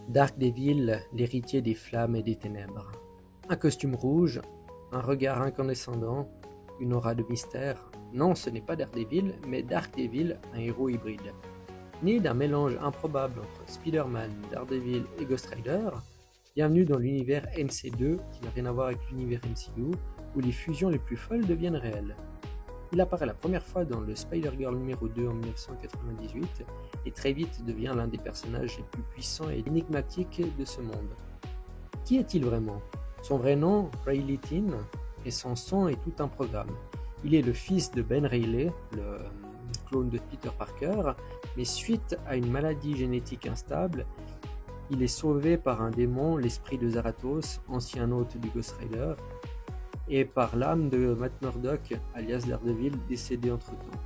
Daredevil, l'héritier des flammes et des ténèbres. Un costume rouge, un regard incandescent, une aura de mystère. Non, ce n'est pas Daredevil, mais Daredevil, un héros hybride. Né d'un mélange improbable entre Spider-Man, Daredevil et Ghost Rider, bienvenue dans l'univers MC2 qui n'a rien à voir avec l'univers MCU, où les fusions les plus folles deviennent réelles. Il apparaît la première fois dans le Spider-Girl numéro 2 en 1998 et très vite devient l'un des personnages les plus puissants et énigmatiques de ce monde. Qui est-il vraiment? Son vrai nom, Riley Tin, et son sang est tout un programme. Il est le fils de Ben Reilly, le clone de Peter Parker, mais suite à une maladie génétique instable, il est sauvé par un démon, l'esprit de Zarathos, ancien hôte du Ghost Rider, et par l'âme de Matt Murdock, alias Daredevil, décédé entre-temps.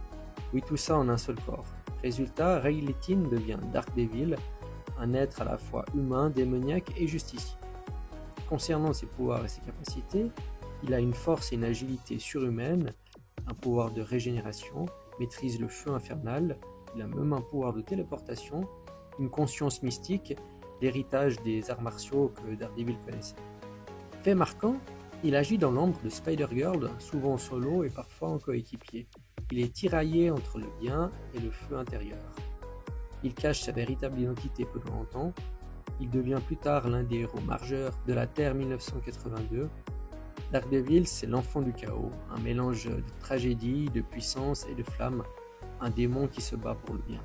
Oui, tout ça en un seul corps. Résultat, Riley Tin devient Daredevil, un être à la fois humain, démoniaque et justicier. Concernant ses pouvoirs et ses capacités, il a une force et une agilité surhumaines, un pouvoir de régénération, maîtrise le feu infernal, il a même un pouvoir de téléportation, une conscience mystique, l'héritage des arts martiaux que Daredevil connaissait. Fait marquant, il agit dans l'ombre de Spider-Girl, souvent en solo et parfois en coéquipier. Il est tiraillé entre le bien et le feu intérieur. Il cache sa véritable identité pendant longtemps. Il devient plus tard l'un des héros majeurs de la Terre 1982. Daredevil, c'est l'enfant du chaos, un mélange de tragédie, de puissance et de flamme, un démon qui se bat pour le bien.